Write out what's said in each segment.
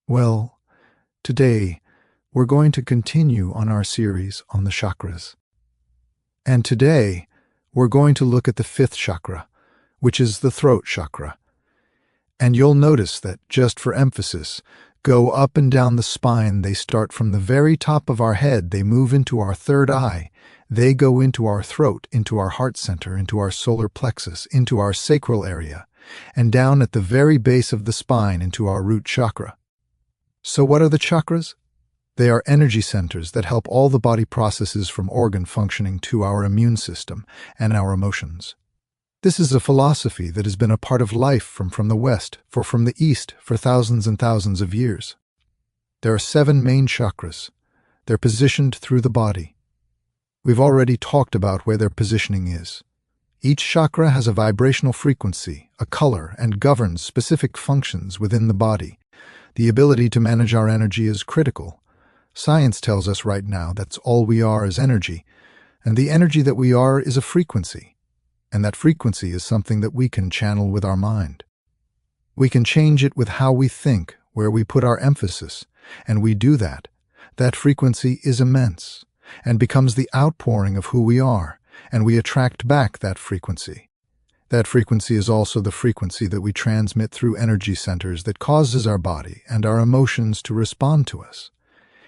Well, today we're going to continue on our series on the chakras. And today we're going to look at the fifth chakra, which is the throat chakra. And you'll notice that, just for emphasis, go up and down the spine. They start from the very top of our head. They move into our third eye. They go into our throat, into our heart center, into our solar plexus, into our sacral area, and down at the very base of the spine into our root chakra. So what are the chakras? They are energy centers that help all the body processes from organ functioning to our immune system and our emotions. This is a philosophy that has been a part of life from the West, from the East, for thousands and thousands of years. There are 7 main chakras. They're positioned through the body. We've already talked about where their positioning is. Each chakra has a vibrational frequency, a color, and governs specific functions within the body. The ability to manage our energy is critical. Science tells us right now that's all we are is energy, and the energy that we are is a frequency, and that frequency is something that we can channel with our mind. We can change it with how we think, where we put our emphasis, and we do that. That frequency is immense, and becomes the outpouring of who we are, and we attract back that frequency. That frequency is also the frequency that we transmit through energy centers that causes our body and our emotions to respond to us.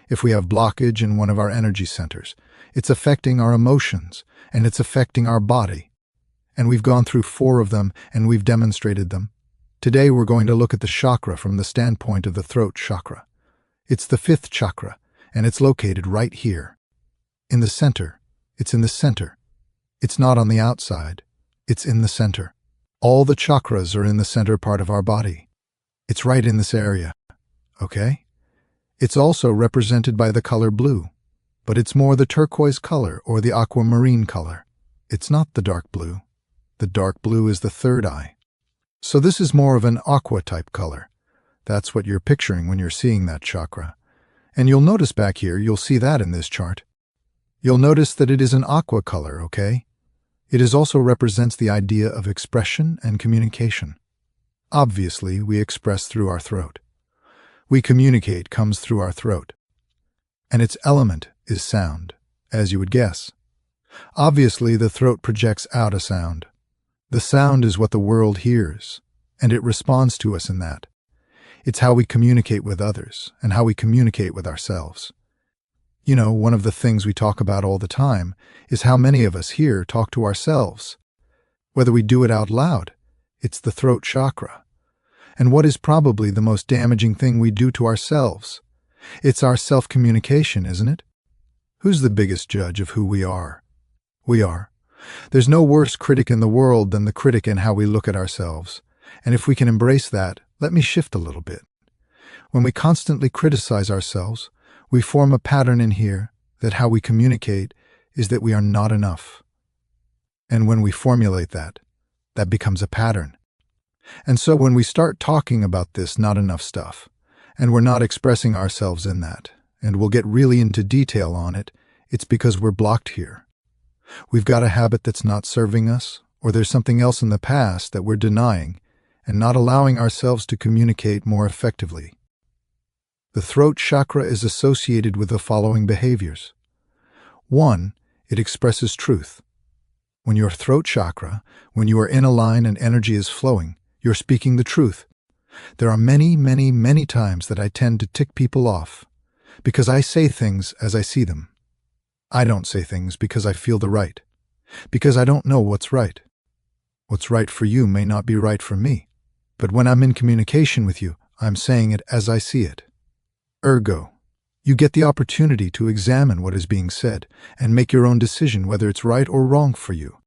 If we have blockage in one of our energy centers, it's affecting our emotions, and it's affecting our body. And we've gone through 4 of them, and we've demonstrated them. Today we're going to look at the chakra from the standpoint of the throat chakra. It's the 5th chakra, and it's located right here. In the center. It's in the center. It's not on the outside. It's in the center. All the chakras are in the center part of our body. It's right in this area. Okay? It's also represented by the color blue, but it's more the turquoise color or the aquamarine color. It's not the dark blue. The dark blue is the third eye. So this is more of an aqua-type color. That's what you're picturing when you're seeing that chakra. And you'll notice back here, you'll see that in this chart. You'll notice that it is an aqua color, okay? It also represents the idea of expression and communication. Obviously, we express through our throat. We communicate comes through our throat. And its element is sound, as you would guess. Obviously, the throat projects out a sound. The sound is what the world hears, and it responds to us in that. It's how we communicate with others and how we communicate with ourselves. You know, one of the things we talk about all the time is how many of us here talk to ourselves. Whether we do it out loud, it's the throat chakra. And what is probably the most damaging thing we do to ourselves? It's our self-communication, isn't it? Who's the biggest judge of who we are? We are. There's no worse critic in the world than the critic in how we look at ourselves. And if we can embrace that, let me shift a little bit. When we constantly criticize ourselves, we form a pattern in here that how we communicate is that we are not enough. And when we formulate that, that becomes a pattern. And so when we start talking about this not enough stuff, and we're not expressing ourselves in that, and we'll get really into detail on it, it's because we're blocked here. We've got a habit that's not serving us, or there's something else in the past that we're denying and not allowing ourselves to communicate more effectively. The throat chakra is associated with the following behaviors. 1, it expresses truth. When your throat chakra, when you are in a line and energy is flowing, you're speaking the truth. There are many, many, many times that I tend to tick people off because I say things as I see them. I don't say things because I feel the right, because I don't know what's right. What's right for you may not be right for me, but when I'm in communication with you, I'm saying it as I see it. Ergo, you get the opportunity to examine what is being said and make your own decision whether it's right or wrong for you.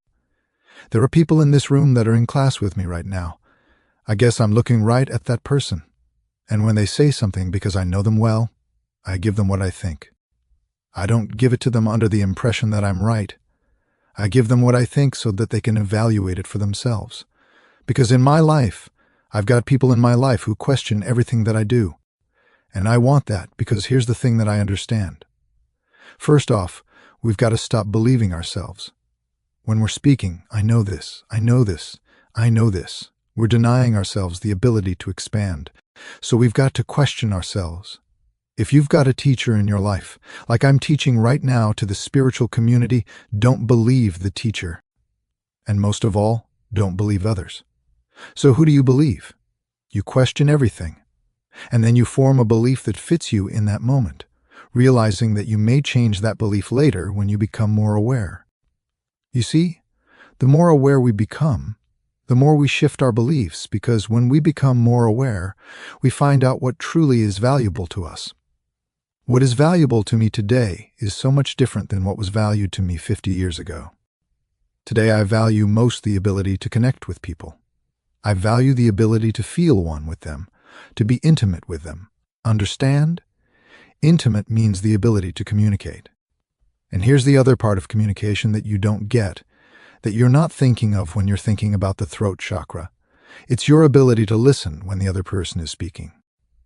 There are people in this room that are in class with me right now. I guess I'm looking right at that person. And when they say something because I know them well, I give them what I think. I don't give it to them under the impression that I'm right. I give them what I think so that they can evaluate it for themselves. Because in my life, I've got people in my life who question everything that I do. And I want that because here's the thing that I understand. First off, we've got to stop believing ourselves. When we're speaking, I know this, I know this, I know this. We're denying ourselves the ability to expand. So we've got to question ourselves. If you've got a teacher in your life, like I'm teaching right now to the spiritual community, don't believe the teacher. And most of all, don't believe others. So who do you believe? You question everything. And then you form a belief that fits you in that moment, realizing that you may change that belief later when you become more aware. You see, the more aware we become, the more we shift our beliefs, because when we become more aware, we find out what truly is valuable to us. What is valuable to me today is so much different than what was valued to me 50 years ago. Today I value most the ability to connect with people. I value the ability to feel one with them, to be intimate with them. Understand? Intimate means the ability to communicate. And here's the other part of communication that you don't get, that you're not thinking of when you're thinking about the throat chakra. It's your ability to listen when the other person is speaking.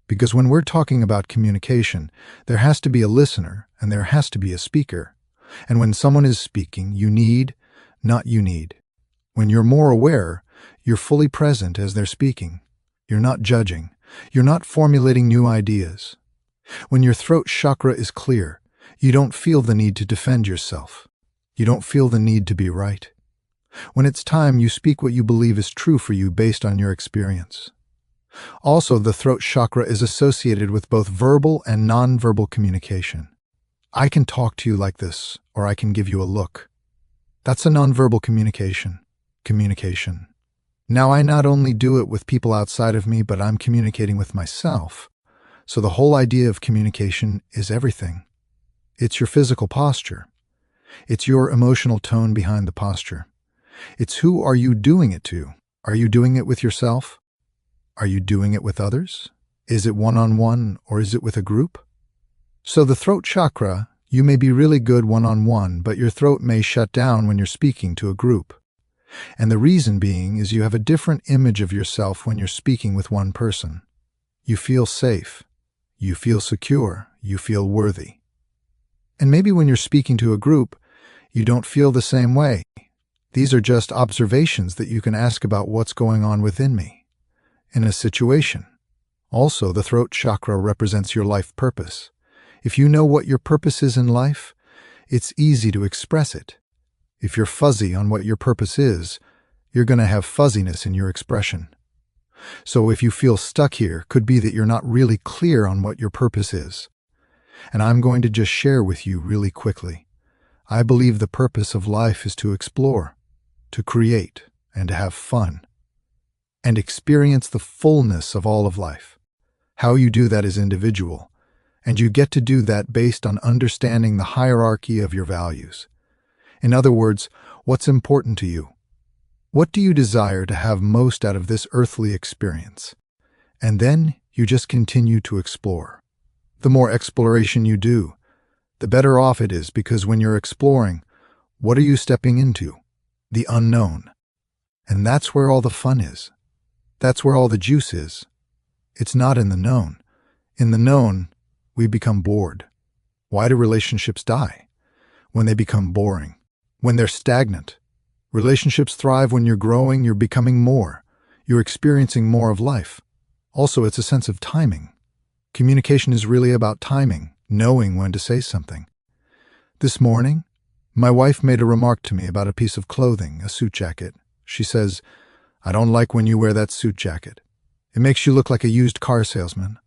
Because when we're talking about communication, there has to be a listener and there has to be a speaker. And when someone is speaking, you need, not you need. When you're more aware, you're fully present as they're speaking. You're not judging. You're not formulating new ideas. When your throat chakra is clear, you don't feel the need to defend yourself. You don't feel the need to be right. When it's time, you speak what you believe is true for you based on your experience. Also, the throat chakra is associated with both verbal and nonverbal communication. I can talk to you like this, or I can give you a look. That's a nonverbal communication. Now I not only do it with people outside of me, but I'm communicating with myself. So the whole idea of communication is everything. It's your physical posture. It's your emotional tone behind the posture. It's who are you doing it to? Are you doing it with yourself? Are you doing it with others? Is it one-on-one or is it with a group? So the throat chakra, you may be really good one-on-one, but your throat may shut down when you're speaking to a group. And the reason being is you have a different image of yourself when you're speaking with one person. You feel safe. You feel secure. You feel worthy. And maybe when you're speaking to a group, you don't feel the same way. These are just observations that you can ask about what's going on within me in a situation. Also, the throat chakra represents your life purpose. If you know what your purpose is in life, it's easy to express it. If you're fuzzy on what your purpose is, you're going to have fuzziness in your expression. So if you feel stuck here, could be that you're not really clear on what your purpose is. And I'm going to just share with you really quickly. I believe the purpose of life is to explore, to create, and to have fun, and experience the fullness of all of life. How you do that is individual, and you get to do that based on understanding the hierarchy of your values. In other words, what's important to you? What do you desire to have most out of this earthly experience? And then you just continue to explore. The more exploration you do, the better off it is, because when you're exploring, what are you stepping into? The unknown. And that's where all the fun is. That's where all the juice is. It's not in the known. In the known, we become bored. Why do relationships die? When they become boring. When they're stagnant. Relationships thrive when you're growing, you're becoming more. You're experiencing more of life. Also, it's a sense of timing. Communication is really about timing, knowing when to say something. This morning, my wife made a remark to me about a piece of clothing, a suit jacket. She says, "I don't like when you wear that suit jacket. It makes you look like a used car salesman."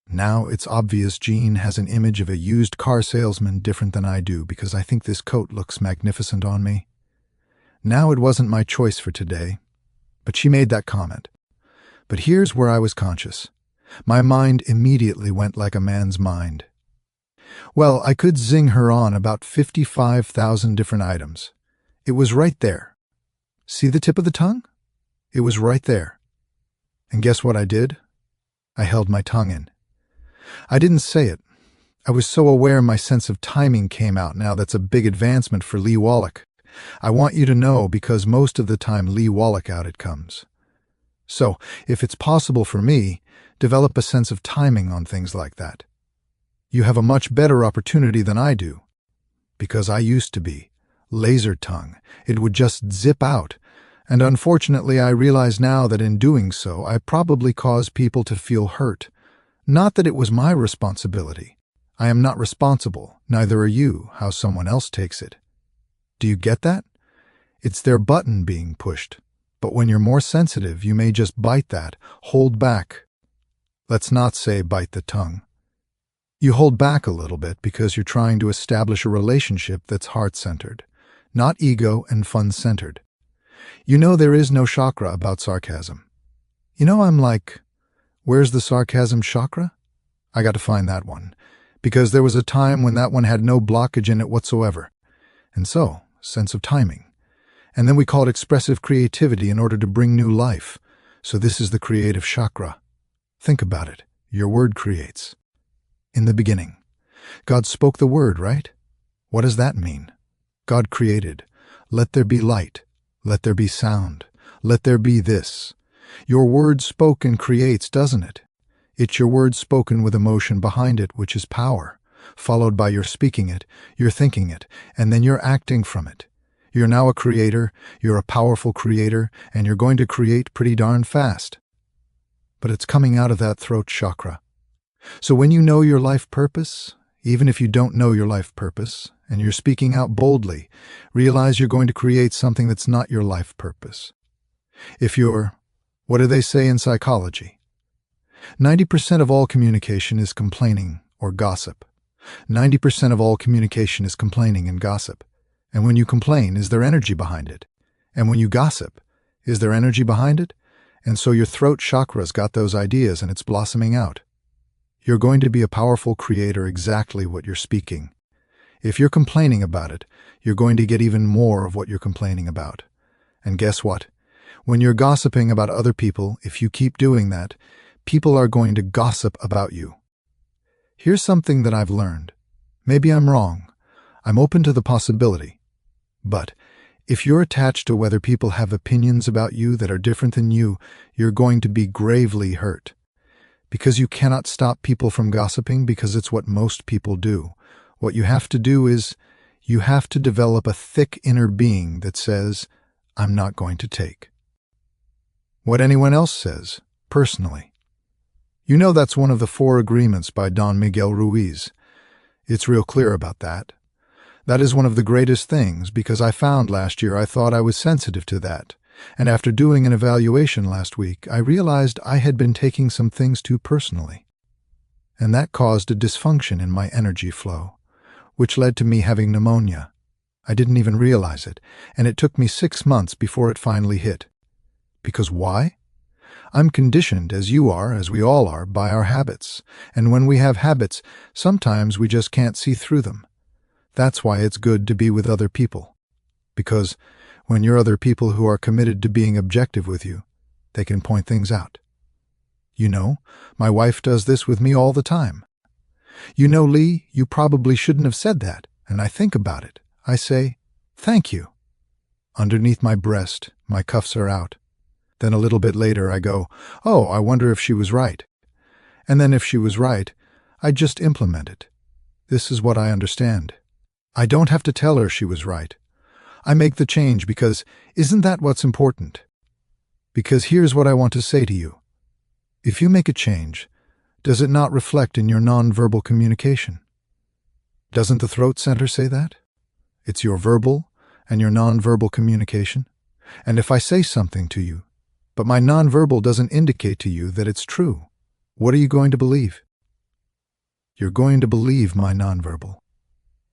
Now it's obvious Jean has an image of a used car salesman different than I do, because I think this coat looks magnificent on me. Now it wasn't my choice for today, but she made that comment. But here's where I was conscious. My mind immediately went like a man's mind. Well, I could zing her on about 55,000 different items. It was right there. See the tip of the tongue? It was right there. And guess what I did? I held my tongue in. I didn't say it. I was so aware my sense of timing came out now. That's a big advancement for Lee Wallach. I want you to know, because most of the time Lee Wallach out it comes. So, if it's possible for me, develop a sense of timing on things like that. You have a much better opportunity than I do. Because I used to be laser tongue. It would just zip out, And unfortunately, I realize now that in doing so, I probably caused people to feel hurt. Not that it was my responsibility. I am not responsible, neither are you, how someone else takes it. Do you get that? It's their button being pushed. But when you're more sensitive, you may just bite that, hold back. Let's not say bite the tongue. You hold back a little bit because you're trying to establish a relationship that's heart-centered, not ego and fun-centered. You know there is no chakra about sarcasm. I'm like, where's the sarcasm chakra? I got to find that one, because there was a time when that one had no blockage in it whatsoever. And so, sense of timing. And then we call it expressive creativity in order to bring new life. So this is the creative chakra. Think about it. Your word creates. In the beginning, God spoke the word, right? What does that mean? God created. Let there be light. Let there be sound. Let there be this. Your word spoken creates, doesn't it? It's your word spoken with emotion behind it, which is power, followed by your speaking it, your thinking it, and then you're acting from it. You're now a creator, you're a powerful creator, and you're going to create pretty darn fast. But it's coming out of that throat chakra. So when you know your life purpose, even if you don't know your life purpose, and you're speaking out boldly, realize you're going to create something that's not your life purpose. If you're, what do they say in psychology? 90% of all communication is complaining or gossip. 90% of all communication is complaining and gossip. And when you complain, is there energy behind it? And when you gossip, is there energy behind it? And so your throat chakra's got those ideas and it's blossoming out. You're going to be a powerful creator exactly what you're speaking. If you're complaining about it, you're going to get even more of what you're complaining about. And guess what? When you're gossiping about other people, if you keep doing that, people are going to gossip about you. Here's something that I've learned. Maybe I'm wrong. I'm open to the possibility. But if you're attached to whether people have opinions about you that are different than you, you're going to be gravely hurt. Because you cannot stop people from gossiping because it's what most people do. What you have to do is, you have to develop a thick inner being that says, I'm not going to take what anyone else says, personally. That's one of the 4 agreements by Don Miguel Ruiz. It's real clear about that. That is one of the greatest things because I found last year I thought I was sensitive to that. And after doing an evaluation last week, I realized I had been taking some things too personally. And that caused a dysfunction in my energy flow, which led to me having pneumonia. I didn't even realize it, and it took me 6 months before it finally hit. Because why? I'm conditioned, as you are, as we all are, by our habits. And when we have habits, sometimes we just can't see through them. That's why it's good to be with other people. Because when you're other people who are committed to being objective with you, they can point things out. My wife does this with me all the time. Lee, you probably shouldn't have said that, and I think about it. I say, thank you. Underneath my breast, my cuffs are out. Then a little bit later I go, oh, I wonder if she was right. And then if she was right, I just implement it. This is what I understand. I don't have to tell her she was right. I make the change because isn't that what's important? Because here's what I want to say to you. If you make a change, does it not reflect in your nonverbal communication? Doesn't the throat center say that? It's your verbal and your nonverbal communication. And if I say something to you, but my nonverbal doesn't indicate to you that it's true, what are you going to believe? You're going to believe my nonverbal.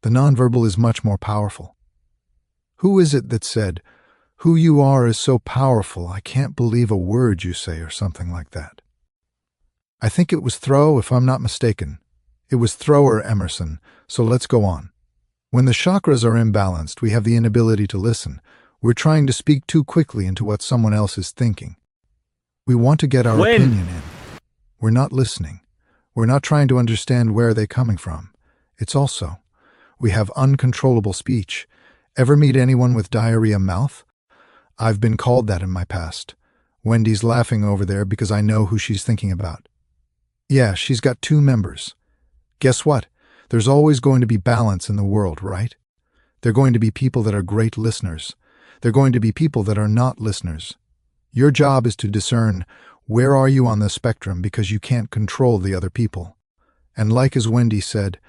The nonverbal is much more powerful. Who is it that said, who you are is so powerful, I can't believe a word you say, or something like that? I think it was Thoreau, if I'm not mistaken. It was Thoreau or Emerson, so let's go on. When the chakras are imbalanced, we have the inability to listen. We're trying to speak too quickly into what someone else is thinking. We want to get our opinion in. We're not listening. We're not trying to understand where they're coming from. It's also, we have uncontrollable speech. Ever meet anyone with diarrhea mouth? I've been called that in my past. Wendy's laughing over there because I know who she's thinking about. Yeah, she's got 2 members. Guess what? There's always going to be balance in the world, right? There are going to be people that are great listeners. They're going to be people that are not listeners. Your job is to discern where are you on the spectrum, because you can't control the other people. And like as Wendy said,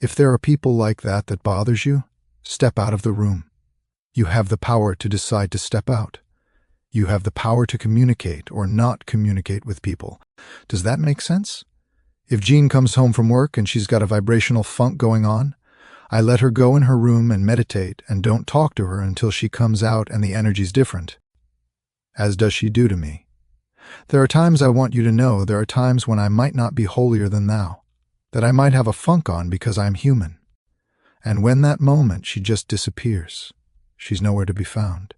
if there are people like that bothers you, step out of the room. You have the power to decide to step out. You have the power to communicate or not communicate with people. Does that make sense? If Jean comes home from work and she's got a vibrational funk going on, I let her go in her room and meditate and don't talk to her until she comes out and the energy's different. As does she do to me. There are times I want you to know there are times when I might not be holier than thou, that I might have a funk on because I'm human. And when that moment, she just disappears. She's nowhere to be found.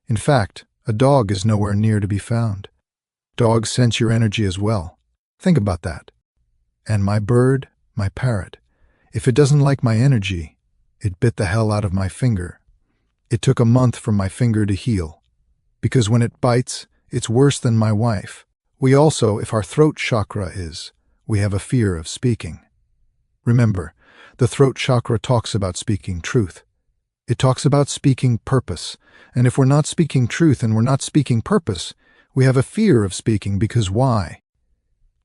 In fact, a dog is nowhere near to be found. Dogs sense your energy as well. Think about that. And my bird, my parrot, if it doesn't like my energy, it bit the hell out of my finger. It took a month for my finger to heal. Because when it bites, it's worse than my wife. We also, if our throat chakra is, we have a fear of speaking. Remember, the throat chakra talks about speaking truth. It talks about speaking purpose. And if we're not speaking truth and we're not speaking purpose, we have a fear of speaking because why?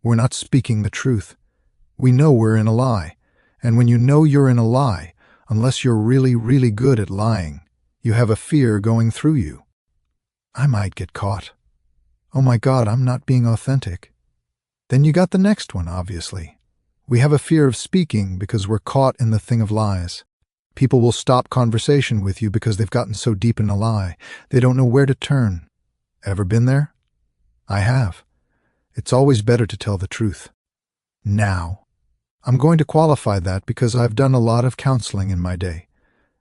We're not speaking the truth. We know we're in a lie. And when you know you're in a lie, unless you're really, really good at lying, you have a fear going through you. I might get caught. Oh my God, I'm not being authentic. Then you got the next one, obviously. We have a fear of speaking because we're caught in the thing of lies. People will stop conversation with you because they've gotten so deep in a lie. They don't know where to turn. Ever been there? I have. It's always better to tell the truth. Now. I'm going to qualify that because I've done a lot of counseling in my day,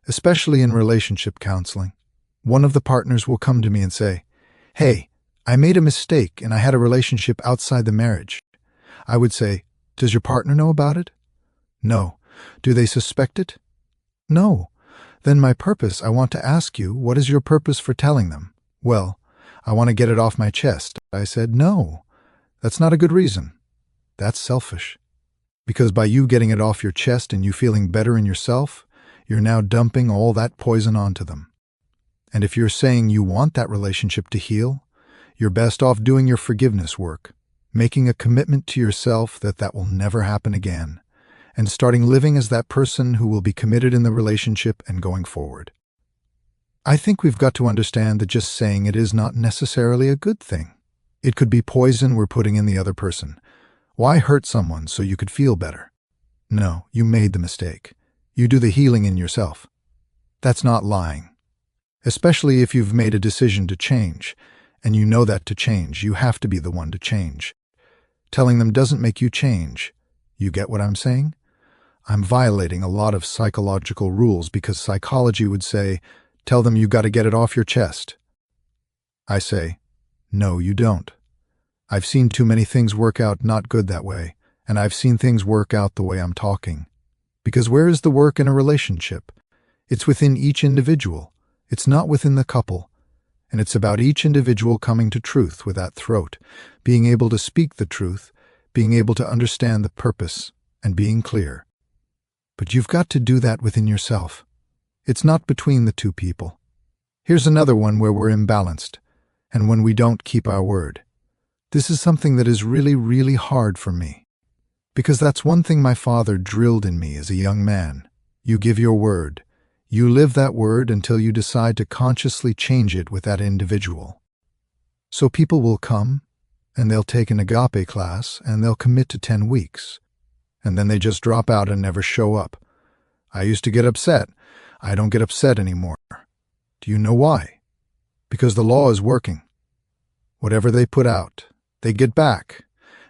especially in relationship counseling. One of the partners will come to me and say, "Hey, I made a mistake and I had a relationship outside the marriage." I would say, "Does your partner know about it?" "No." "Do they suspect it?" "No." "Then my purpose, I want to ask you, what is your purpose for telling them?" "Well, I want to get it off my chest." I said, "No, that's not a good reason. That's selfish. Because by you getting it off your chest and you feeling better in yourself, you're now dumping all that poison onto them. And if you're saying you want that relationship to heal, you're best off doing your forgiveness work, making a commitment to yourself that will never happen again, and starting living as that person who will be committed in the relationship and going forward. I think we've got to understand that just saying it is not necessarily a good thing. It could be poison we're putting in the other person. Why hurt someone so you could feel better? No, you made the mistake. You do the healing in yourself. That's not lying. Especially if you've made a decision to change, and you know that to change, you have to be the one to change. Telling them doesn't make you change. You get what I'm saying? I'm violating a lot of psychological rules because psychology would say, tell them you got to get it off your chest. I say, no, you don't. I've seen too many things work out not good that way, and I've seen things work out the way I'm talking. Because where is the work in a relationship? It's within each individual. It's not within the couple. And it's about each individual coming to truth with that throat, being able to speak the truth, being able to understand the purpose, and being clear. But you've got to do that within yourself. It's not between the two people. Here's another one where we're imbalanced, and when we don't keep our word. This is something that is really, really hard for me. Because that's one thing my father drilled in me as a young man. You give your word. You live that word until you decide to consciously change it with that individual. So people will come, and they'll take an agape class, and they'll commit to 10 weeks. And then they just drop out and never show up. I used to get upset. I don't get upset anymore. Do you know why? Because the law is working. Whatever they put out, they get back,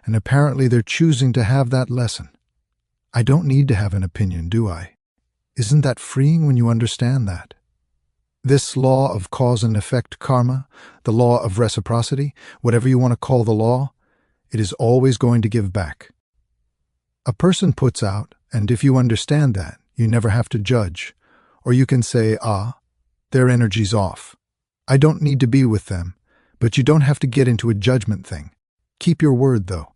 and apparently they're choosing to have that lesson. I don't need to have an opinion, do I? Isn't that freeing when you understand that? This law of cause and effect karma, the law of reciprocity, whatever you want to call the law, it is always going to give back. A person puts out, and if you understand that, you never have to judge. Or you can say, their energy's off. I don't need to be with them, but you don't have to get into a judgment thing. Keep your word, though.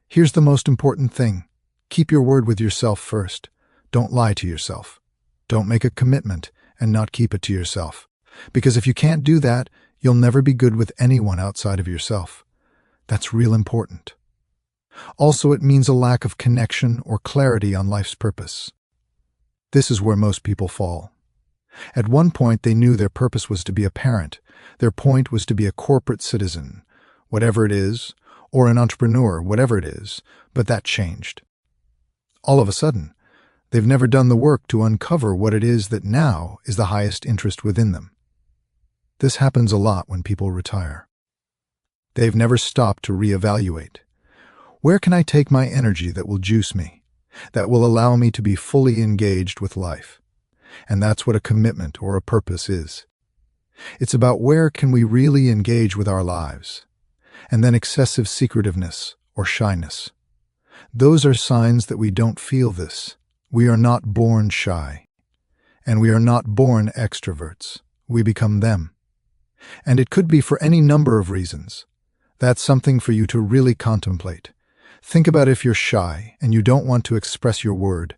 Here's the most important thing. Keep your word with yourself first. Don't lie to yourself. Don't make a commitment and not keep it to yourself. Because if you can't do that, you'll never be good with anyone outside of yourself. That's real important. Also, it means a lack of connection or clarity on life's purpose. This is where most people fall. At one point, they knew their purpose was to be a parent. Their point was to be a corporate citizen, whatever it is, or an entrepreneur, whatever it is, but that changed. All of a sudden, they've never done the work to uncover what it is that now is the highest interest within them. This happens a lot when people retire. They've never stopped to reevaluate. Where can I take my energy that will juice me, that will allow me to be fully engaged with life? And that's what a commitment or a purpose is. It's about where can we really engage with our lives, and then excessive secretiveness or shyness. Those are signs that we don't feel this. We are not born shy, and we are not born extroverts. We become them. And it could be for any number of reasons. That's something for you to really contemplate. Think about if you're shy and you don't want to express your word.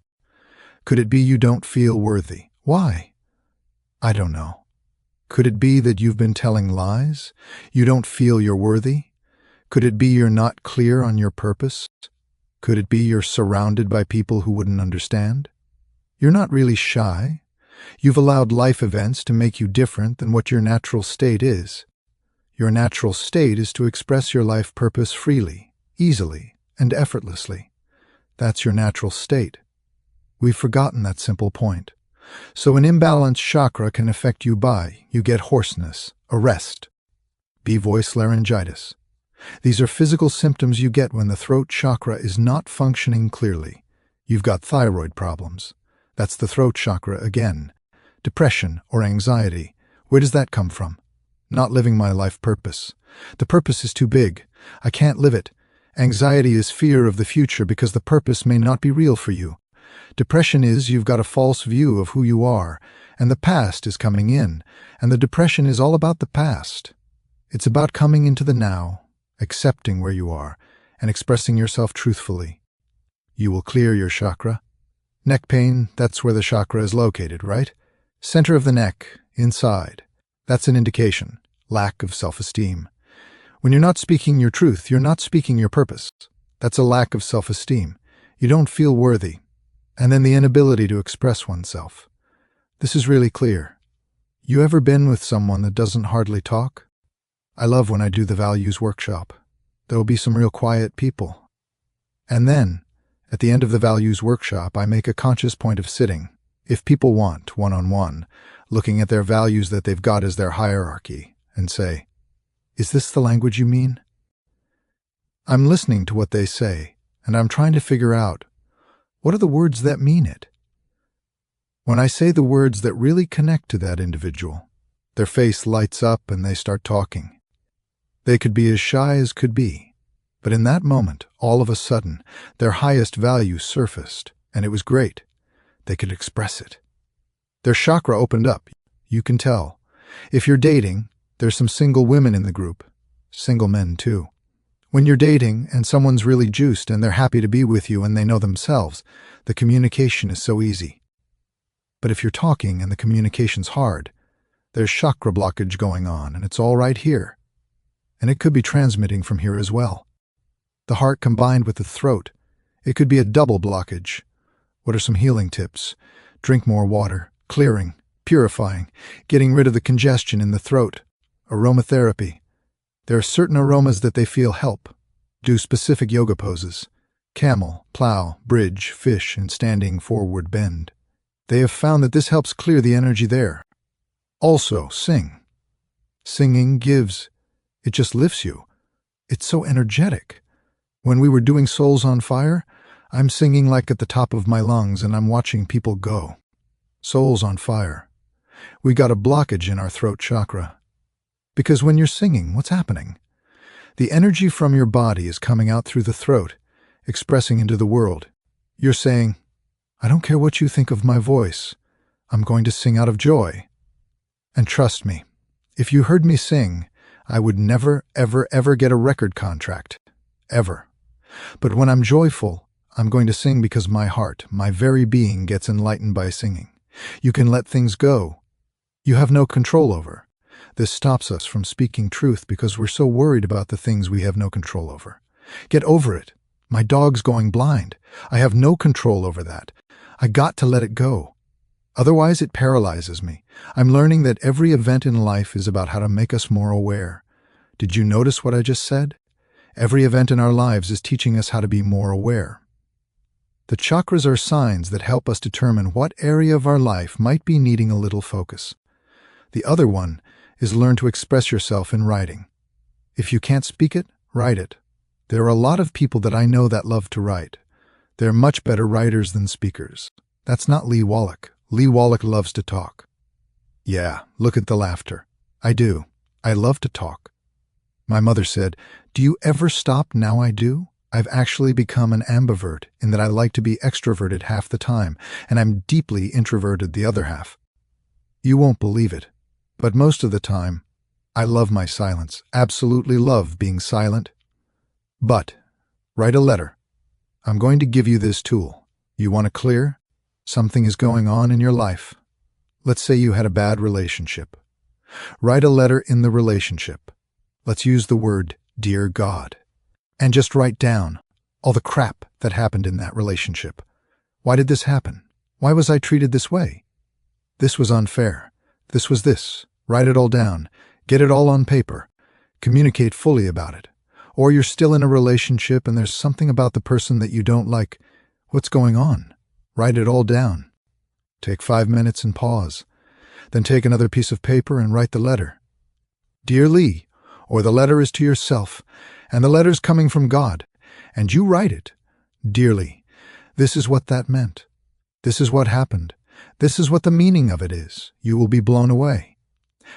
Could it be you don't feel worthy? Why? I don't know. Could it be that you've been telling lies? You don't feel you're worthy? Could it be you're not clear on your purpose? Could it be you're surrounded by people who wouldn't understand? You're not really shy. You've allowed life events to make you different than what your natural state is. Your natural state is to express your life purpose freely, easily, and effortlessly. That's your natural state. We've forgotten that simple point. So an imbalanced chakra can affect you by, you get hoarseness, arrest, voice laryngitis. These are physical symptoms you get when the throat chakra is not functioning clearly. You've got thyroid problems. That's the throat chakra again. Depression or anxiety. Where does that come from? Not living my life purpose. The purpose is too big. I can't live it. Anxiety is fear of the future because the purpose may not be real for you. Depression is you've got a false view of who you are, and the past is coming in, and the depression is all about the past. It's about coming into the now, accepting where you are, and expressing yourself truthfully. You will clear your chakra. Neck pain, that's where the chakra is located, right? Center of the neck, inside. That's an indication. Lack of self-esteem. When you're not speaking your truth, you're not speaking your purpose. That's a lack of self-esteem. You don't feel worthy. And then the inability to express oneself. This is really clear. You ever been with someone that doesn't hardly talk? I love when I do the values workshop. There will be some real quiet people. And then, at the end of the values workshop, I make a conscious point of sitting, if people want, one-on-one, looking at their values that they've got as their hierarchy, and say, "Is this the language you mean?" I'm listening to what they say, and I'm trying to figure out, what are the words that mean it? When I say the words that really connect to that individual, their face lights up and they start talking. They could be as shy as could be, but in that moment, all of a sudden, their highest value surfaced, and it was great. They could express it. Their chakra opened up, you can tell. If you're dating, there's some single women in the group, single men too. When you're dating and someone's really juiced and they're happy to be with you and they know themselves, the communication is so easy. But if you're talking and the communication's hard, there's chakra blockage going on and it's all right here. And it could be transmitting from here as well. The heart combined with the throat. It could be a double blockage. What are some healing tips? Drink more water, clearing, purifying, getting rid of the congestion in the throat, aromatherapy. There are certain aromas that they feel help. Do specific yoga poses. Camel, plow, bridge, fish, and standing forward bend. They have found that this helps clear the energy there. Also, sing. Singing gives. It just lifts you. It's so energetic. When we were doing Souls on Fire, I'm singing like at the top of my lungs and I'm watching people go. Souls on fire. We got a blockage in our throat chakra. Because when you're singing, what's happening? The energy from your body is coming out through the throat, expressing into the world. You're saying, I don't care what you think of my voice. I'm going to sing out of joy. And trust me, if you heard me sing, I would never, ever, ever get a record contract. Ever. But when I'm joyful, I'm going to sing because my heart, my very being gets enlightened by singing. You can let things go. You have no control over. This stops us from speaking truth because we're so worried about the things we have no control over. Get over it. My dog's going blind. I have no control over that. I got to let it go. Otherwise, it paralyzes me. I'm learning that every event in life is about how to make us more aware. Did you notice what I just said? Every event in our lives is teaching us how to be more aware. The chakras are signs that help us determine what area of our life might be needing a little focus. The other one is learn to express yourself in writing. If you can't speak it, write it. There are a lot of people that I know that love to write. They're much better writers than speakers. That's not Lee Wallach. Lee Wallach loves to talk. Yeah, look at the laughter. I do. I love to talk. My mother said, "Do you ever stop? Now I do." I've actually become an ambivert in that I like to be extroverted half the time, and I'm deeply introverted the other half. You won't believe it, but most of the time, I love my silence, absolutely love being silent. But, write a letter. I'm going to give you this tool. You want to clear? Something is going on in your life. Let's say you had a bad relationship. Write a letter in the relationship. Let's use the word, "Dear God." And just write down all the crap that happened in that relationship. Why did this happen? Why was I treated this way? This was unfair. This was this. Write it all down. Get it all on paper. Communicate fully about it. Or you're still in a relationship and there's something about the person that you don't like. What's going on? Write it all down. Take 5 minutes and pause. Then take another piece of paper and write the letter. Dear Lee, or the letter is to yourself, and the letter's coming from God, and you write it. Dearly, this is what that meant. This is what happened. This is what the meaning of it is. You will be blown away.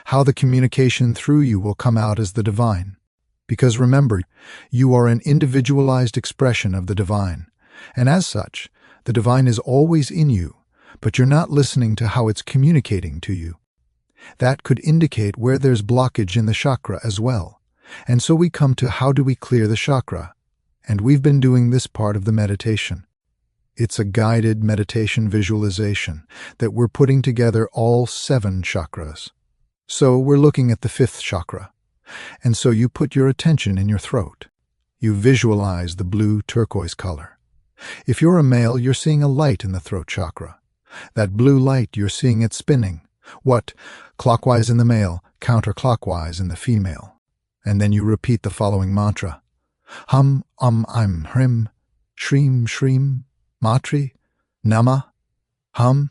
How the communication through you will come out as the divine. Because remember, you are an individualized expression of the divine, and as such, the divine is always in you, but you're not listening to how it's communicating to you. That could indicate where there's blockage in the chakra as well. And so we come to how do we clear the chakra? And we've been doing this part of the meditation. It's a guided meditation visualization that we're putting together all 7 chakras. So we're looking at the 5th chakra. And so you put your attention in your throat. You visualize the blue turquoise color. If you're a male, you're seeing a light in the throat chakra. That blue light, you're seeing it spinning. What? Clockwise in the male, counterclockwise in the female. And then you repeat the following mantra. Hum, I'm, hrim, shreem, shreem, matri, nama, hum.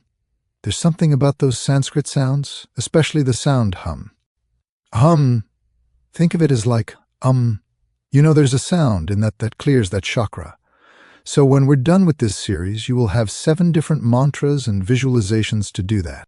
There's something about those Sanskrit sounds, especially the sound hum. Hum. Think of it as like, You know there's a sound in that clears that chakra. So when we're done with this series, you will have 7 different mantras and visualizations to do that.